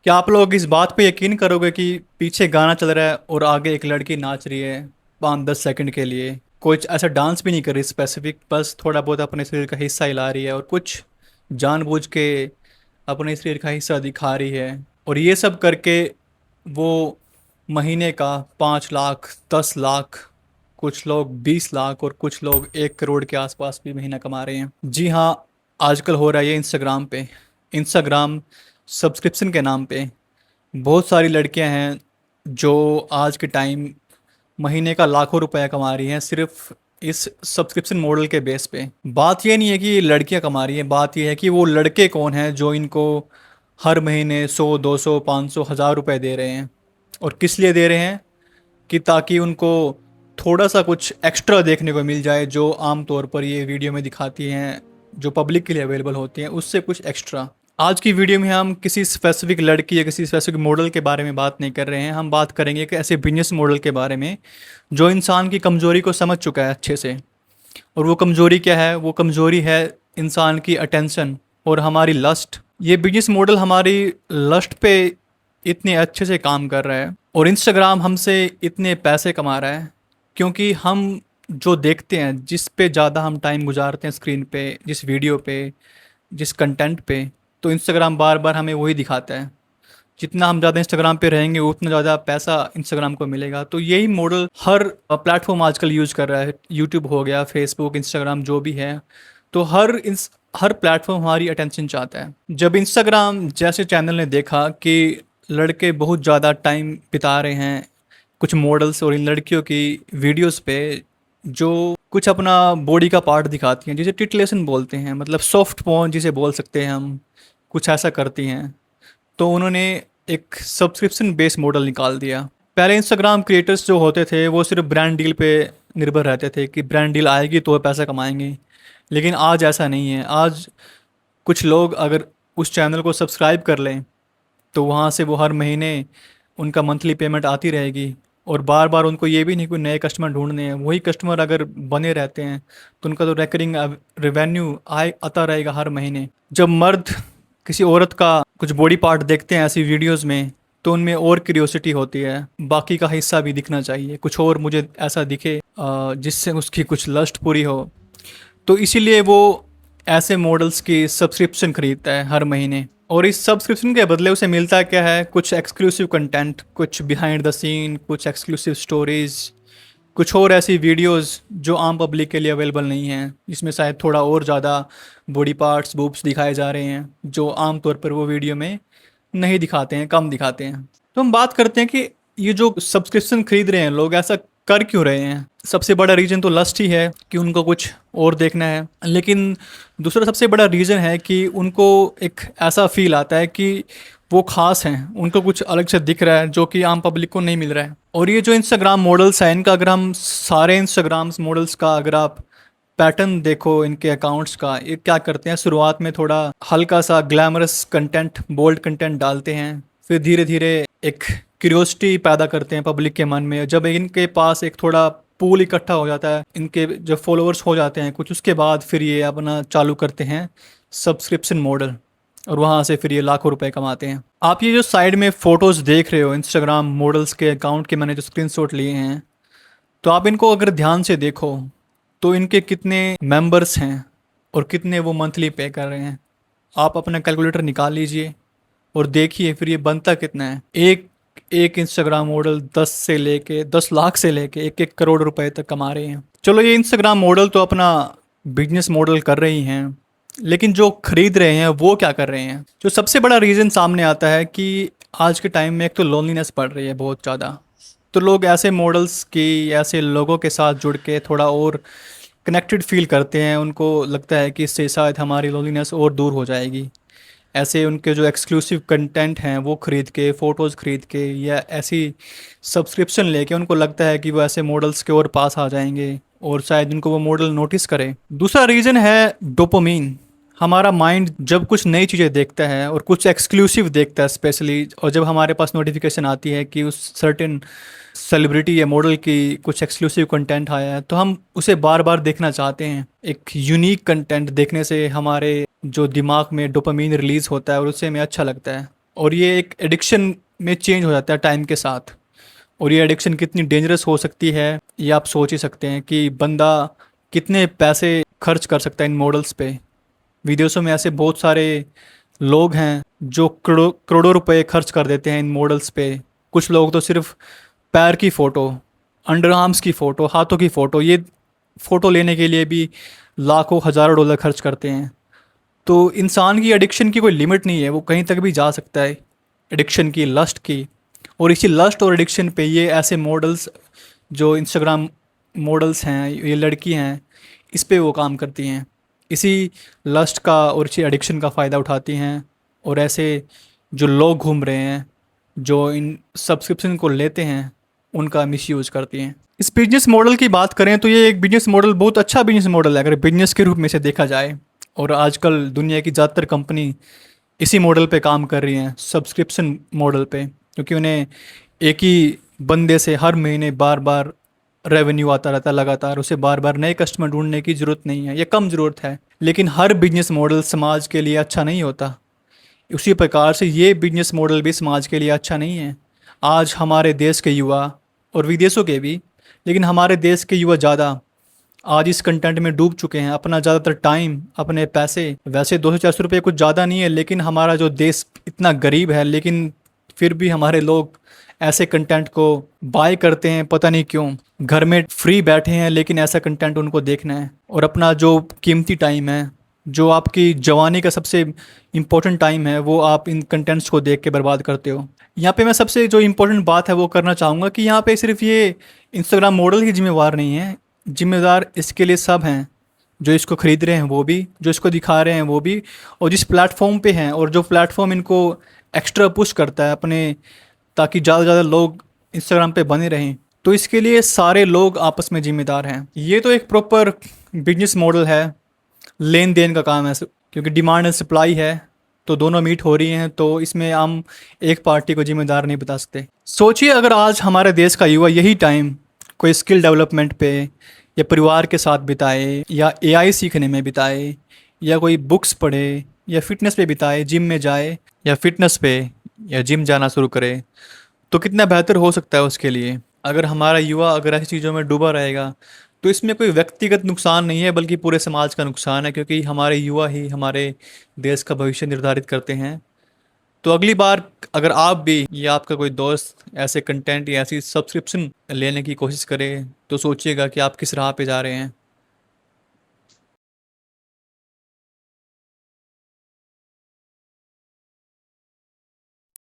क्या आप लोग इस बात पे यकीन करोगे कि पीछे गाना चल रहा है और आगे एक लड़की नाच रही है 5-10 सेकंड के लिए। कुछ ऐसा डांस भी नहीं कर रही स्पेसिफिक, बस थोड़ा बहुत अपने शरीर का हिस्सा हिला रही है और कुछ जानबूझ के अपने शरीर का हिस्सा दिखा रही है। और ये सब करके वो महीने का 5 लाख, 10 लाख, कुछ लोग 20 लाख और कुछ लोग 1 करोड़ के आसपास भी महीना कमा रहे हैं। जी हाँ, आजकल हो रहा है ये इंस्टाग्राम पे। इंस्टाग्राम सब्सक्रिप्शन के नाम पे बहुत सारी लड़कियां हैं जो आज के टाइम महीने का लाखों रुपया कमा रही हैं सिर्फ इस सब्सक्रिप्शन मॉडल के बेस पे। बात ये नहीं है कि लड़कियां कमा रही हैं, बात ये है कि वो लड़के कौन हैं जो इनको हर महीने 100, 200, 500, 1000 रुपए दे रहे हैं। और किस लिए दे रहे हैं? कि ताकि उनको थोड़ा सा कुछ एक्स्ट्रा देखने को मिल जाए, जो आम तौर पर ये वीडियो में दिखाती हैं, जो पब्लिक के लिए अवेलेबल होती हैं, उससे कुछ एक्स्ट्रा। आज की वीडियो में हम किसी स्पेसिफिक लड़की या किसी स्पेसिफिक मॉडल के बारे में बात नहीं कर रहे हैं। हम बात करेंगे एक ऐसे बिजनेस मॉडल के बारे में जो इंसान की कमज़ोरी को समझ चुका है अच्छे से। और वो कमज़ोरी क्या है? वो कमज़ोरी है इंसान की अटेंशन और हमारी लस्ट। ये बिजनेस मॉडल हमारी लस्ट पे इतने अच्छे से काम कर रहा है और इंस्टाग्राम हमसे इतने पैसे कमा रहा है क्योंकि हम जो देखते हैं, जिस पे ज़्यादा हम टाइम गुजारते हैं स्क्रीन पे, जिस वीडियो पे, जिस कंटेंट पे, तो इंस्टाग्राम बार बार हमें वही दिखाता है। जितना हम ज़्यादा इंस्टाग्राम पे रहेंगे उतना ज़्यादा पैसा इंस्टाग्राम को मिलेगा। तो यही मॉडल हर प्लेटफॉर्म आजकल यूज़ कर रहा है। यूट्यूब हो गया, फेसबुक, इंस्टाग्राम, जो भी है। तो हर प्लेटफॉर्म हमारी अटेंशन चाहता है। जब इंस्टाग्राम जैसे चैनल ने देखा कि लड़के बहुत ज़्यादा टाइम बिता रहे हैं कुछ मॉडल्स और इन लड़कियों की वीडियोस पे, जो कुछ अपना बॉडी का पार्ट दिखाती हैं, जिसे टिटलेशन बोलते हैं, मतलब सॉफ्ट पॉर्न जिसे बोल सकते हैं हम, कुछ ऐसा करती हैं। तो उन्होंने एक सब्सक्रिप्शन बेस्ड मॉडल निकाल दिया। पहले इंस्टाग्राम क्रिएटर्स जो होते थे वो सिर्फ ब्रांड डील पे निर्भर रहते थे कि ब्रांड डील आएगी तो वो पैसा कमाएंगे। लेकिन आज ऐसा नहीं है। आज कुछ लोग अगर उस चैनल को सब्सक्राइब कर लें तो वहाँ से वो हर महीने उनका मंथली पेमेंट आती रहेगी। और बार बार उनको ये भी नहीं कोई नए कस्टमर ढूंढने हैं। वही कस्टमर अगर बने रहते हैं तो उनका तो रेकरिंग रेवेन्यू आए आता रहेगा हर महीने। जब मर्द किसी औरत का कुछ बॉडी पार्ट देखते हैं ऐसी वीडियोस में तो उनमें और क्यूरियोसिटी होती है, बाकी का हिस्सा भी दिखना चाहिए, कुछ और मुझे ऐसा दिखे जिससे उसकी कुछ लस्ट पूरी हो। तो इसीलिए वो ऐसे मॉडल्स की सब्सक्रिप्शन खरीदता है हर महीने। और इस सब्सक्रिप्शन के बदले उसे मिलता क्या है? कुछ एक्सक्लूसिव कंटेंट, कुछ बिहाइंड द सीन, कुछ एक्सक्लूसिव स्टोरीज, कुछ और ऐसी वीडियोस जो आम पब्लिक के लिए अवेलेबल नहीं हैं, जिसमें शायद थोड़ा और ज़्यादा बॉडी पार्ट्स, बूब्स दिखाए जा रहे हैं, जो आम तौर पर वो वीडियो में नहीं दिखाते हैं, कम दिखाते हैं। तो हम बात करते हैं कि ये जो सब्सक्रिप्शन खरीद रहे हैं लोग, ऐसा कर क्यों रहे हैं? सबसे बड़ा रीज़न तो लस्ट ही है कि उनको कुछ और देखना है। लेकिन दूसरा सबसे बड़ा रीज़न है कि उनको एक ऐसा फील आता है कि वो खास हैं, उनको कुछ अलग से दिख रहा है जो कि आम पब्लिक को नहीं मिल रहा है। और ये जो इंस्टाग्राम मॉडल्स हैं, इनका अगर हम सारे इंस्टाग्राम मॉडल्स का अगर आप पैटर्न देखो इनके अकाउंट्स का, ये क्या करते हैं? शुरुआत में थोड़ा हल्का सा ग्लैमरस कंटेंट, बोल्ड कंटेंट डालते हैं, फिर धीरे धीरे एक क्यूरियोसिटी पैदा करते हैं पब्लिक के मन में। जब इनके पास एक थोड़ा पूल इकट्ठा हो जाता है, इनके जब फॉलोअर्स हो जाते हैं कुछ, उसके बाद फिर ये अपना चालू करते हैं सब्सक्रिप्शन मॉडल और वहाँ से फिर ये लाखों रुपए कमाते हैं। आप ये जो साइड में फ़ोटोज़ देख रहे हो इंस्टाग्राम मॉडल्स के अकाउंट के, मैंने जो स्क्रीनशॉट लिए हैं, तो आप इनको अगर ध्यान से देखो तो इनके कितने मेंबर्स हैं और कितने वो मंथली पे कर रहे हैं। आप अपना कैलकुलेटर निकाल लीजिए और देखिए फिर ये बनता कितना है। एक एक इंस्टाग्राम मॉडल 10 लाख से लेके 1-1 करोड़ रुपए तक कमा रहे हैं। चलो, ये इंस्टाग्राम मॉडल तो अपना बिजनेस मॉडल कर रही हैं, लेकिन जो खरीद रहे हैं वो क्या कर रहे हैं? जो सबसे बड़ा रीज़न सामने आता है कि आज के टाइम में एक तो लोनलीनेस बढ़ रही है बहुत ज़्यादा। तो लोग ऐसे मॉडल्स की, ऐसे लोगों के साथ जुड़ के थोड़ा और कनेक्टेड फील करते हैं। उनको लगता है कि इससे शायद हमारी लोनलीनेस और दूर हो जाएगी। ऐसे उनके जो एक्सक्लूसिव कंटेंट हैं वो ख़रीद के, फ़ोटोज़ ख़रीद के या ऐसी सब्सक्रिप्शन लेके उनको लगता है कि वो ऐसे मॉडल्स के और पास आ जाएंगे और शायद उनको वो मॉडल नोटिस करे। दूसरा रीज़न है डोपामिन। हमारा माइंड जब कुछ नई चीज़ें देखता है और कुछ एक्सक्लूसिव देखता है स्पेशली, और जब हमारे पास नोटिफिकेशन आती है कि उस सर्टेन सेलिब्रिटी या मॉडल की कुछ एक्सक्लूसिव कंटेंट आया है, तो हम उसे बार बार देखना चाहते हैं। एक यूनिक कंटेंट देखने से हमारे जो दिमाग में डोपामीन रिलीज़ होता है और उससे हमें अच्छा लगता है और ये एक एडिक्शन में चेंज हो जाता है टाइम के साथ। और ये एडिक्शन कितनी डेंजरस हो सकती है ये आप सोच ही सकते हैं कि बंदा कितने पैसे खर्च कर सकता है इन मॉडल्स पे। विदेशों में ऐसे बहुत सारे लोग हैं जो करोड़ों करोड़ों रुपए खर्च कर देते हैं इन मॉडल्स पे। कुछ लोग तो सिर्फ पैर की फ़ोटो, अंडर आर्म्स की फ़ोटो, हाथों की फ़ोटो, ये फ़ोटो लेने के लिए भी लाखों हज़ारों डॉलर खर्च करते हैं। तो इंसान की एडिक्शन की कोई लिमिट नहीं है, वो कहीं तक भी जा सकता है एडिक्शन की, लस्ट की। और इसी लस्ट और एडिक्शन पे ये ऐसे मॉडल्स जो इंस्टाग्राम मॉडल्स हैं, ये लड़की हैं, इस पे वो काम करती हैं। इसी लस्ट का और इसी एडिक्शन का फ़ायदा उठाती हैं। और ऐसे जो लोग घूम रहे हैं जो इन सब्सक्रिप्शन को लेते हैं उनका मिसयूज़ करती हैं। इस बिजनेस मॉडल की बात करें तो ये एक बिजनेस मॉडल बहुत अच्छा बिजनेस मॉडल है अगर बिजनेस के रूप में से देखा जाए। और आजकल दुनिया की ज़्यादातर कंपनी इसी मॉडल पे काम कर रही हैं, सब्सक्रिप्शन मॉडल पे, क्योंकि उन्हें एक ही बंदे से हर महीने बार बार रेवेन्यू आता रहता है लगातार, उसे बार बार नए कस्टमर ढूंढने की ज़रूरत नहीं है, ये कम ज़रूरत है। लेकिन हर बिजनेस मॉडल समाज के लिए अच्छा नहीं होता। उसी प्रकार से ये बिजनेस मॉडल भी समाज के लिए अच्छा नहीं है। आज हमारे देश के युवा और विदेशों के भी, लेकिन हमारे देश के युवा ज़्यादा आज इस कंटेंट में डूब चुके हैं। अपना ज़्यादातर टाइम, अपने पैसे, वैसे 200-400 रुपये कुछ ज़्यादा नहीं है, लेकिन हमारा जो देश इतना गरीब है, लेकिन फिर भी हमारे लोग ऐसे कंटेंट को बाय करते हैं, पता नहीं क्यों। घर में फ्री बैठे हैं लेकिन ऐसा कंटेंट उनको देखना है। और अपना जो कीमती टाइम है, जो आपकी जवानी का सबसे इम्पोर्टेंट टाइम है, वो आप इन कंटेंट्स को देख के बर्बाद करते हो। यहाँ पे मैं सबसे जो इम्पोर्टेंट बात है वो करना चाहूँगा कि यहाँ पे सिर्फ ये इंस्टाग्राम मॉडल ही जिम्मेवार नहीं है, जिम्मेदार इसके लिए सब हैं। जो इसको ख़रीद रहे हैं वो भी, जो इसको दिखा रहे हैं वो भी, और जिस प्लेटफॉर्म पे हैं, और जो प्लेटफॉर्म इनको एक्स्ट्रा पुश करता है अपने, ताकि ज़्यादा से ज़्यादा लोग इंस्टाग्राम पे बने रहें, तो इसके लिए सारे लोग आपस में जिम्मेदार हैं। ये तो एक प्रॉपर बिजनेस मॉडल है, लेन देन का काम है, क्योंकि डिमांड एंड सप्लाई है तो दोनों मीट हो रही हैं, तो इसमें हम एक पार्टी को जिम्मेदार नहीं बता सकते। सोचिए अगर आज हमारे देश का युवा यही टाइम कोई स्किल डेवलपमेंट पे या परिवार के साथ बिताए, या एआई सीखने में बिताए, या कोई बुक्स पढ़े, या फिटनेस पे बिताए, जिम में जाए या फिटनेस पे या जिम जाना शुरू करे, तो कितना बेहतर हो सकता है उसके लिए। अगर हमारा युवा अगर ऐसी चीज़ों में डूबा रहेगा तो इसमें कोई व्यक्तिगत नुकसान नहीं है बल्कि पूरे समाज का नुकसान है, क्योंकि हमारे युवा ही हमारे देश का भविष्य निर्धारित करते हैं। तो अगली बार अगर आप भी या आपका कोई दोस्त ऐसे कंटेंट या ऐसी सब्सक्रिप्शन लेने की कोशिश करे तो सोचिएगा कि आप किस राह पे जा रहे हैं।